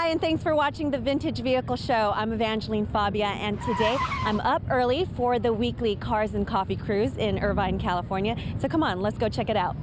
Hi, and thanks for watching the Vintage Vehicle Show. I'm Evangeline Fabia, and today I'm up early for the weekly Cars and Coffee Cruise in Irvine, California. So come on, let's go check it out.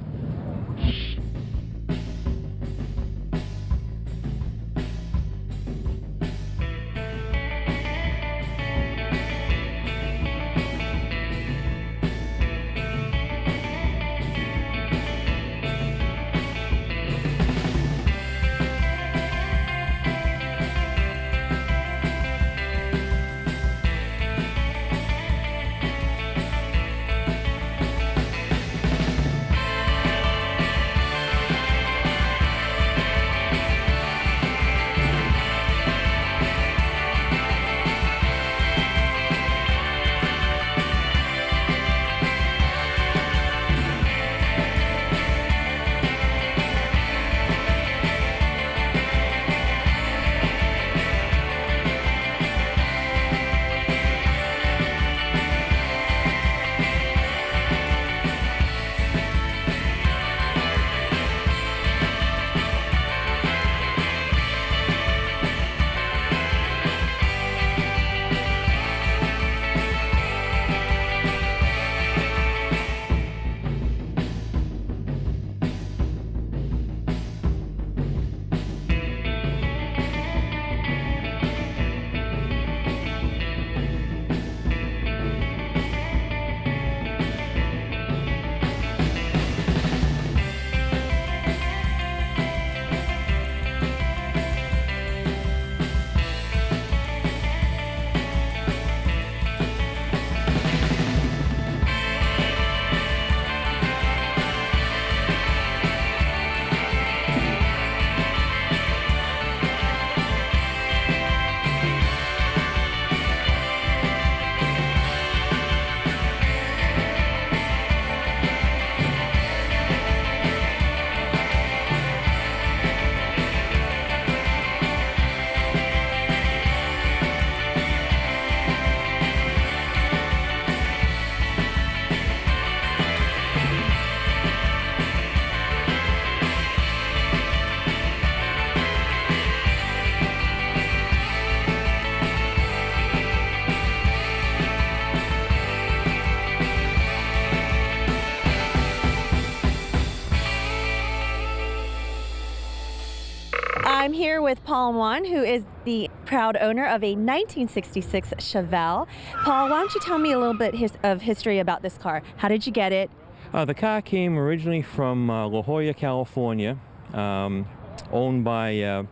I'm here with Paul MAWN, who is the proud owner of a 1966 Chevelle. Paul, why don't you tell me a little bit of history about this car? How did you get it? The car came originally from La Jolla, California, owned by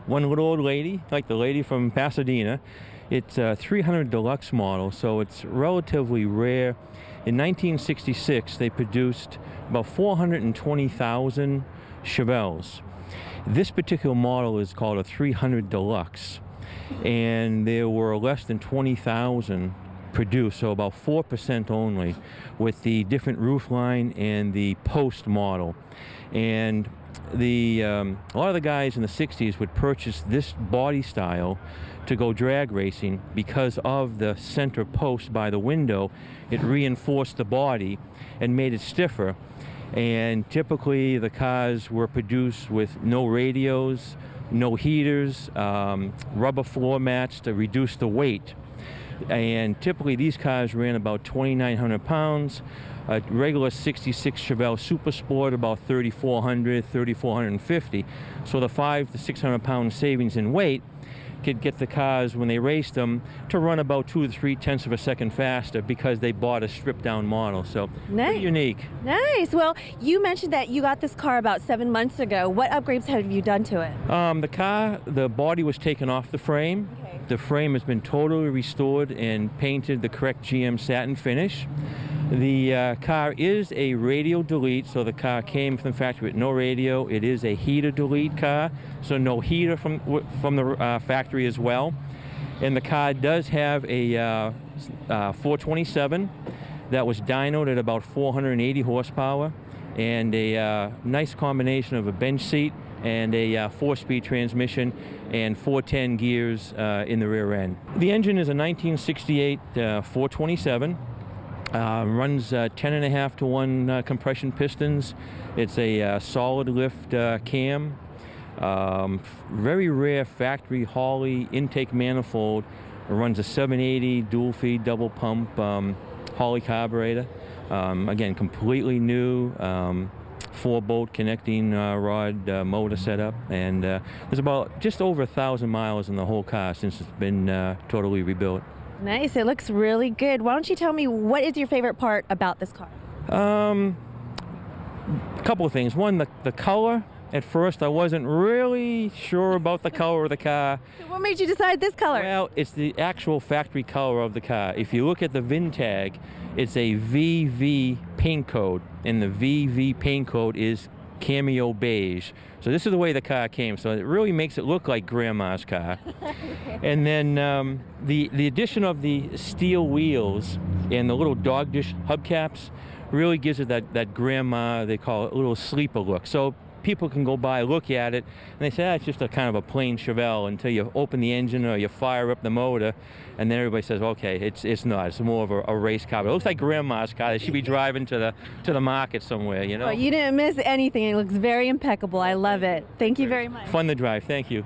one little old lady, like the lady from Pasadena. It's a 300 Deluxe model, so it's relatively rare. In 1966, they produced about 420,000 Chevelles. This particular model is called a 300 Deluxe, and there were less than 20,000 produced, so about 4% only, with the different roofline and the post model. And a lot of the guys in the 60s would purchase this body style to go drag racing because of the center post by the window. It reinforced the body and made it stiffer. And typically the cars were produced with no radios, no heaters, rubber floor mats to reduce the weight. And typically these cars ran about 2,900 pounds. A regular 66 Chevelle Super Sport about 3,400, 3,450. So the 500 to 600 pound savings in weight could get the cars, when they raced them, to run about 2 to 3 tenths of a second faster because they bought a stripped down model. So pretty unique. Nice. Well, you mentioned that you got this car about 7 months ago. What upgrades have you done to it? The body was taken off the frame. Okay. The frame has been totally restored and painted the correct GM satin finish. The car is a radio delete, so the car came from the factory with no radio. It is a heater delete car, so no heater from the factory as well. And the car does have a 427 that was dynoed at about 480 horsepower, and a nice combination of a bench seat and a 4-speed transmission and 410 gears in the rear end. The engine is a 1968 427. Runs 10.5 to 1 compression pistons. It's a solid lift cam. Very rare factory Holley intake manifold. It runs a 780 dual feed double pump Holley carburetor. Again, completely new. 4-bolt connecting rod motor setup, and there's about just over 1,000 miles in the whole car since it's been totally rebuilt. Nice. It looks really good. Why don't you tell me what is your favorite part about this car? A couple of things. One, the color. At first, I wasn't really sure about the color of the car. So what made you decide this color? Well, it's the actual factory color of the car. If you look at the VIN tag, it's a VV paint code, and the VV paint code is cameo beige. So this is the way the car came. So it really makes it look like Grandma's car. And then the addition of the steel wheels and the little dog dish hubcaps really gives it that Grandma, they call it, a little sleeper look. So people can go by, look at it, and they say, it's just a kind of a plain Chevelle, until you open the engine or you fire up the motor, and then everybody says, okay, it's not. It's more of a race car. But it looks like Grandma's car. They should be driving to the market somewhere, you know? Well, you didn't miss anything. It looks very impeccable. I love it. Thank you very much. Fun to drive. Thank you.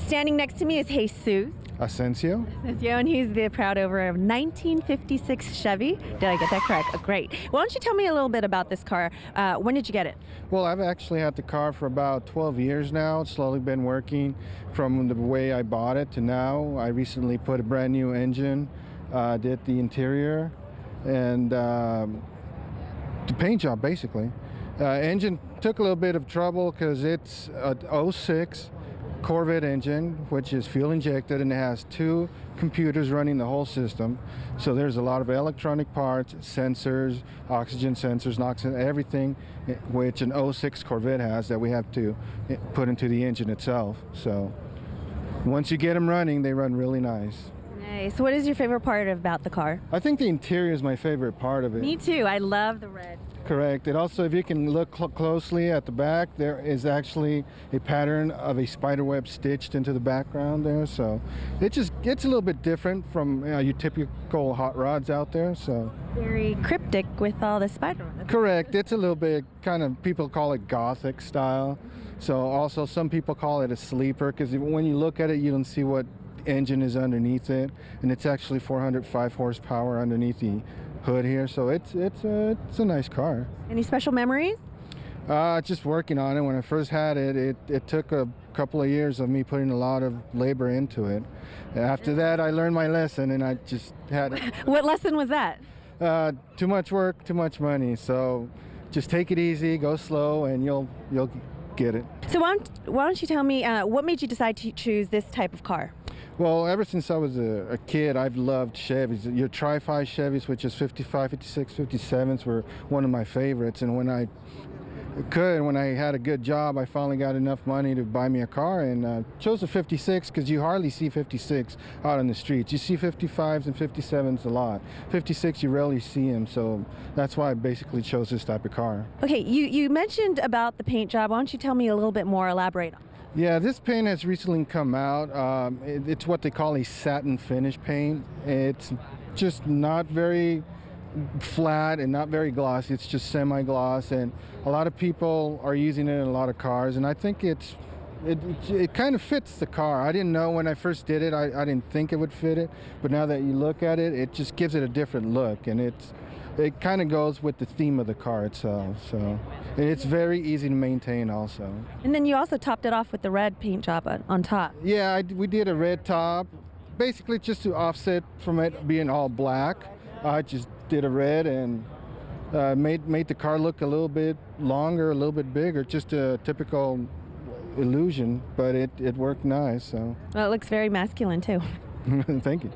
Standing next to me is Jesus. ASCENCIO. And he's the proud owner of 1956 Chevy. Did I get that correct? Oh, great. Why don't you tell me a little bit about this car? When did you get it? Well, I've actually had the car for about 12 years now. It's slowly been working from the way I bought it to now. I recently put a brand new engine, did the interior, and the paint job basically. Engine took a little bit of trouble because it's a 06. Corvette engine, which is fuel injected, and it has 2 computers running the whole system. So there's a lot of electronic parts, sensors, oxygen sensors, NOx, everything which an '06 Corvette has that we have to put into the engine itself. So once you get them running, they run really nice. Nice. What is your favorite part about the car? I think the interior is my favorite part of it. Me too. I love the red. Correct. And also, if you can look closely at the back, there is actually a pattern of a spider web stitched into the background there. So it just gets a little bit different from your typical hot rods out there. So Very cryptic with all the spider webs. correct. It's a little bit kind of, people call it Gothic style. So also some people call it a sleeper, because when you look at it, you don't see what engine is underneath it, and it's actually 405 horsepower underneath the hood here. So it's a nice car. Any special memories? Just working on it. When I first had it, it took a couple of years of me putting a lot of labor into it. After that, I learned my lesson, and I just had it. What lesson was that? Too much work, too much money. So just take it easy, go slow, and you'll get it. So why don't you tell me what made you decide to choose this type of car? Well, ever since I was a kid, I've loved Chevys. Your Tri-Fi Chevys, which is 55, 56, 57s, were one of my favorites. And when I had a good job, I finally got enough money to buy me a car, and chose a 56 because you hardly see 56 out on the streets. You see 55s and 57s a lot. 56, you rarely see them, so that's why I basically chose this type of car. Okay, you mentioned about the paint job. Why don't you tell me a little bit more, elaborate on it? Yeah, this paint has recently come out. It's what they call a satin finish paint. It's just not very flat and not very glossy. It's just semi-gloss, and a lot of people are using it in a lot of cars, and I think it kind of fits the car. I didn't know when I first did it. I didn't think it would fit it, but now that you look at it, it just gives it a different look, and it kind of goes with the theme of the car itself. So, and it's very easy to maintain also. And then you also topped it off with the red paint job on top. Yeah, we did a red top, basically just to offset from it being all black. I just did a red and made the car look a little bit longer, a little bit bigger, just a typical illusion, but it worked nice. So. Well, it looks very masculine too. Thank you.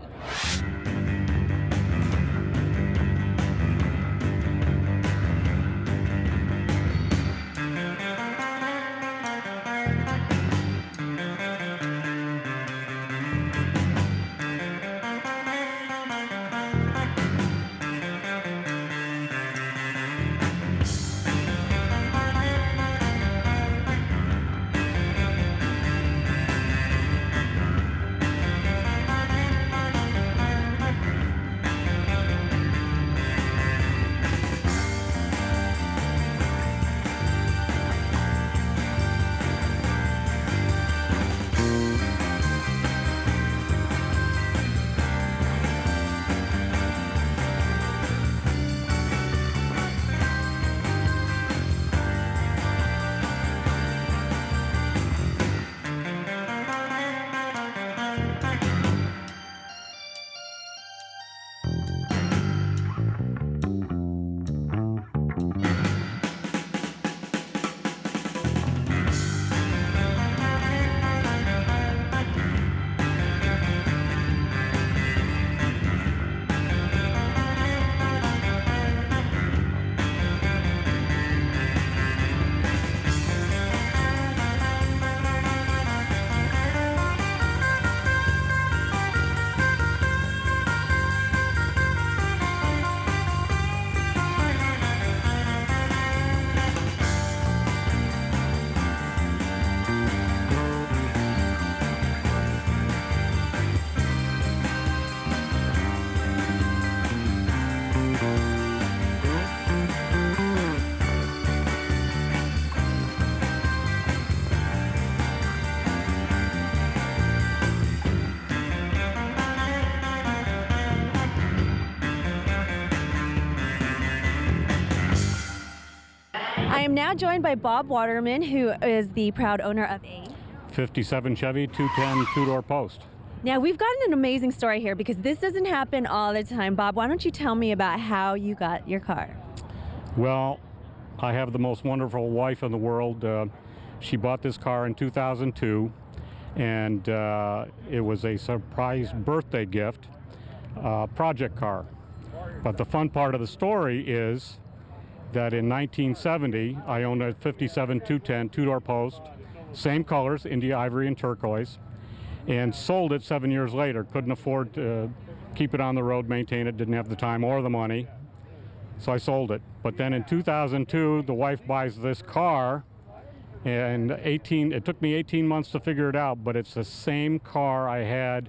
I am now joined by Bob Waterman, who is the proud owner of a 57 Chevy 210 two-door post. Now, we've gotten an amazing story here because this doesn't happen all the time. Bob, why don't you tell me about how you got your car? Well, I have the most wonderful wife in the world. She bought this car in 2002, and it was a surprise birthday gift, project car. But the fun part of the story is that in 1970, I owned a 57 210 two-door post, same colors, India ivory and turquoise, and sold it 7 years later. Couldn't afford to keep it on the road, maintain it, didn't have the time or the money, so I sold it. But then in 2002, the wife buys this car, and it took me 18 months to figure it out, but it's the same car I had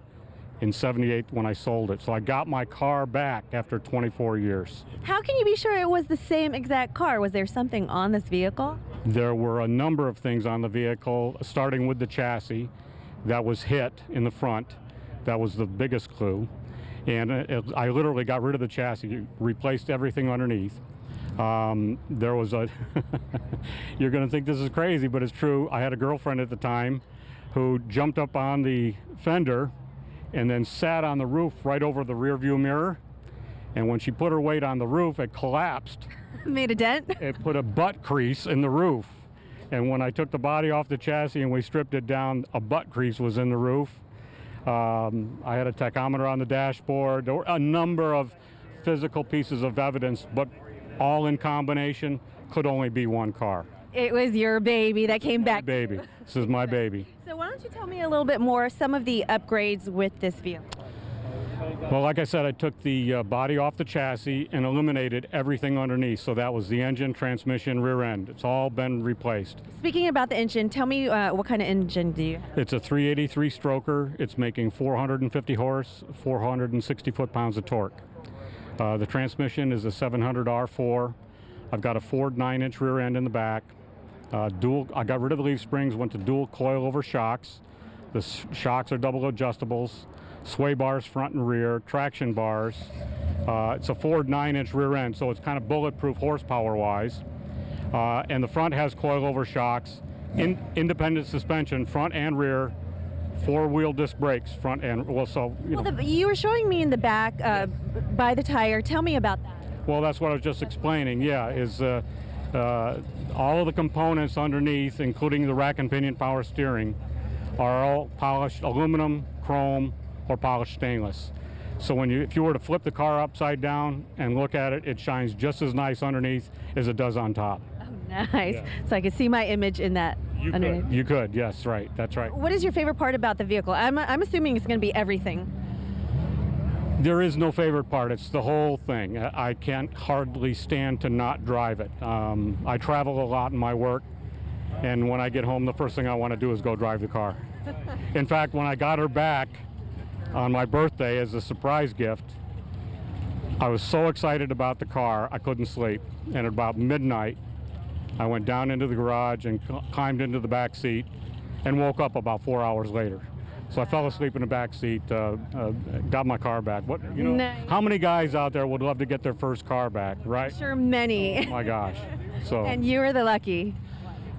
in 78 when I sold it. So I got my car back after 24 years. How can you be sure it was the same exact car? Was there something on this vehicle? There were a number of things on the vehicle, starting with the chassis that was hit in the front. That was the biggest clue. And I literally got rid of the chassis, replaced everything underneath. There was a, you're gonna think this is crazy, but it's true. I had a girlfriend at the time who jumped up on the fender and then sat on the roof right over the rear view mirror. And when she put her weight on the roof, it collapsed. Made a dent? It put a butt crease in the roof. And when I took the body off the chassis and we stripped it down, a butt crease was in the roof. I had a tachometer on the dashboard. There were a number of physical pieces of evidence, but all in combination could only be one car. It was your baby that came back. My baby. This is my baby. So why don't you tell me a little bit more, some of the upgrades with this vehicle? Well, like I said, I took the body off the chassis and eliminated everything underneath. So that was the engine, transmission, rear end. It's all been replaced. Speaking about the engine, tell me what kind of engine do you have? It's a 383 stroker. It's making 450 horse, 460 foot-pounds of torque. The transmission is a 700 R4. I've got a Ford 9-inch rear end in the back. I got rid of the leaf springs, went to dual coilover shocks. The shocks are double adjustables, sway bars front and rear, traction bars. It's a Ford 9-inch rear end, so it's kind of bulletproof horsepower-wise. And the front has coilover shocks, independent suspension, front and rear, four-wheel disc brakes, front and, well, so, you know. Well, you were showing me in the back by the tire. Tell me about that. Well, that's what I was just explaining, yeah, is all of the components underneath, including the rack and pinion power steering, are all polished aluminum, chrome, or polished stainless. So if you were to flip the car upside down and look at it, it shines just as nice underneath as it does on top. Oh, nice. Yeah. So I can see my image in that underneath. You could, yes, right, that's right. What is your favorite part about the vehicle? I'm assuming it's going to be everything. There is no favorite part. It's the whole thing. I can't hardly stand to not drive it. I travel a lot in my work, and when I get home, the first thing I want to do is go drive the car. In fact, when I got her back on my birthday as a surprise gift, I was so excited about the car, I couldn't sleep. And at about midnight, I went down into the garage and climbed into the back seat and woke up about 4 hours later. So I fell asleep in the back seat, got my car back. Nice. How many guys out there would love to get their first car back, right? I'm sure many. Oh my gosh. So. And you are the lucky.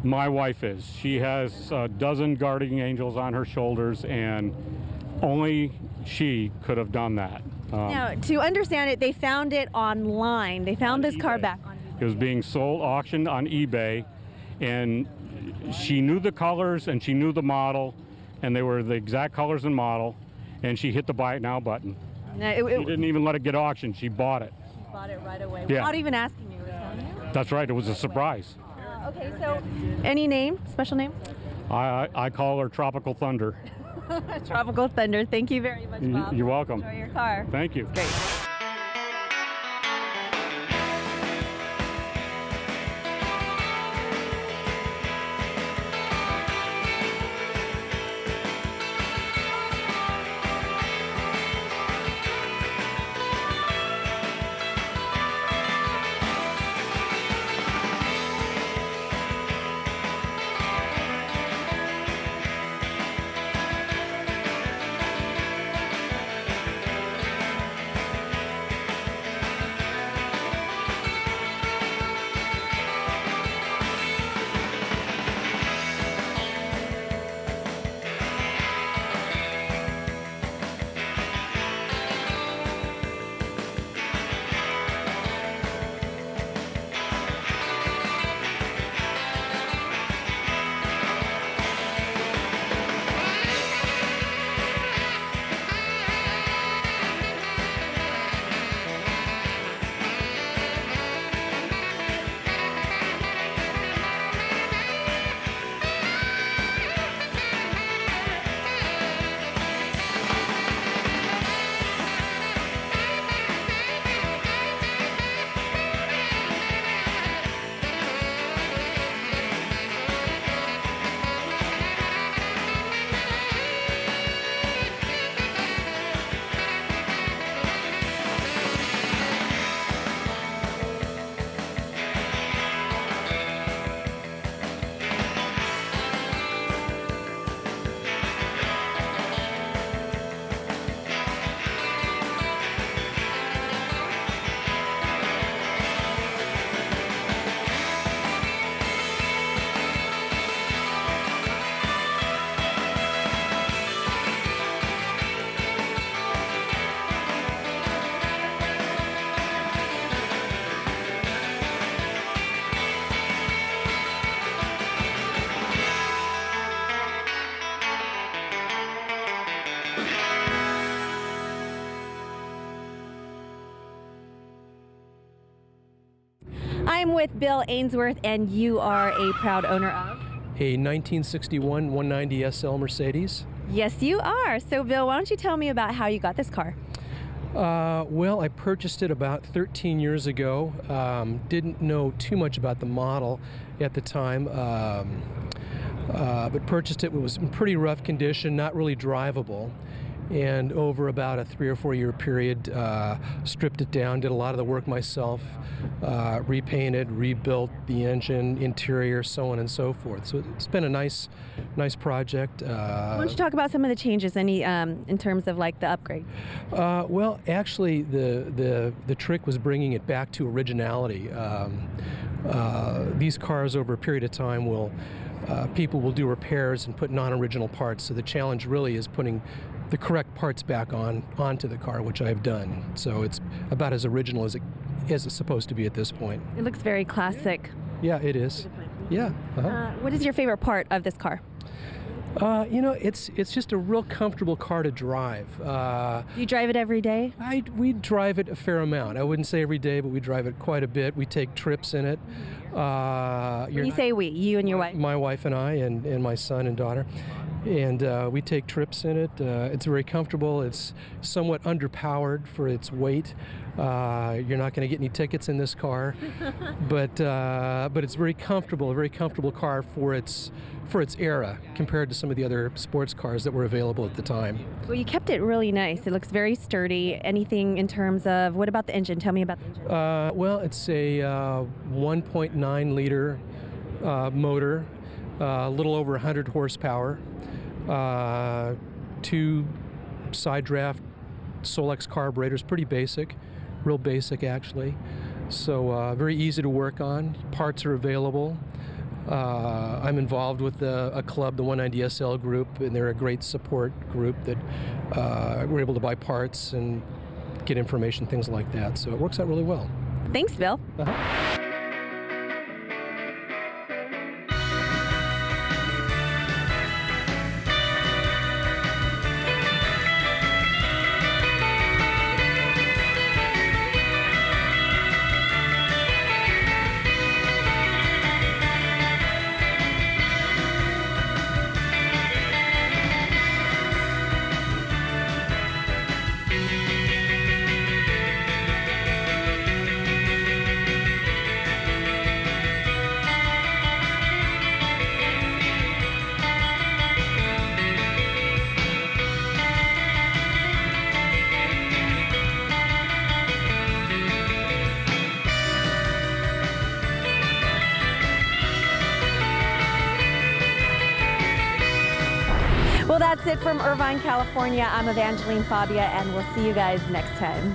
My wife is. She has a dozen guardian angels on her shoulders, and only she could have done that. Now, to understand it, they found it online. They found this car back on eBay. It was being sold, auctioned on eBay, and she knew the colors and she knew the model, and they were the exact colors and model, and she hit the buy it now button. No, she didn't even let it get auctioned. She bought it. She bought it right away, yeah. Without even asking you. That's right. It was a surprise. Okay, so any name, special name? I call her Tropical Thunder. Tropical Thunder. Thank you very much, Bob. You're welcome. Enjoy your car. Thank you. Great. with Bill Ainsworth, and you are a proud owner of? A 1961 190 SL Mercedes. Yes, you are. So, Bill, why don't you tell me about how you got this car? Well, I purchased it about 13 years ago. Didn't know too much about the model at the time, but purchased it. It was in pretty rough condition, not really drivable. And over about a 3 or 4 year period, stripped it down, did a lot of the work myself, repainted, rebuilt the engine, interior, so on and so forth. So it's been a nice project. Why don't you talk about some of the changes, in terms of like the upgrade? Well, actually, the trick was bringing it back to originality. These cars, over a period of time, people will do repairs and put non-original parts. So the challenge really is putting the correct parts back onto the car, which I've done. So it's about as original as it's supposed to be at this point. It looks very classic. Yeah, it is. Yeah. What is your favorite part of this car? It's just a real comfortable car to drive. Do you drive it every day? We drive it a fair amount. I wouldn't say every day, but we drive it quite a bit. We take trips in it. When you say we, you and your wife? My wife and I, and my son and daughter. And we take trips in it. It's very comfortable. It's somewhat underpowered for its weight. You're not going to get any tickets in this car, but it's very comfortable. A very comfortable car for its era compared to some of the other sports cars that were available at the time. Well, you kept it really nice. It looks very sturdy. Anything in terms of, what about the engine? Tell me about the engine. Well, it's a 1.9 liter motor, a little over 100 horsepower. 2 side draft Solex carburetors, pretty basic, real basic actually. So very easy to work on. Parts are available. I'm involved with a club, the 190 SL group, and they're a great support group that we're able to buy parts and get information, things like that. So it works out really well. Thanks, Bill. Well, that's it from Irvine, California. I'm Evangeline Fabia, and we'll see you guys next time.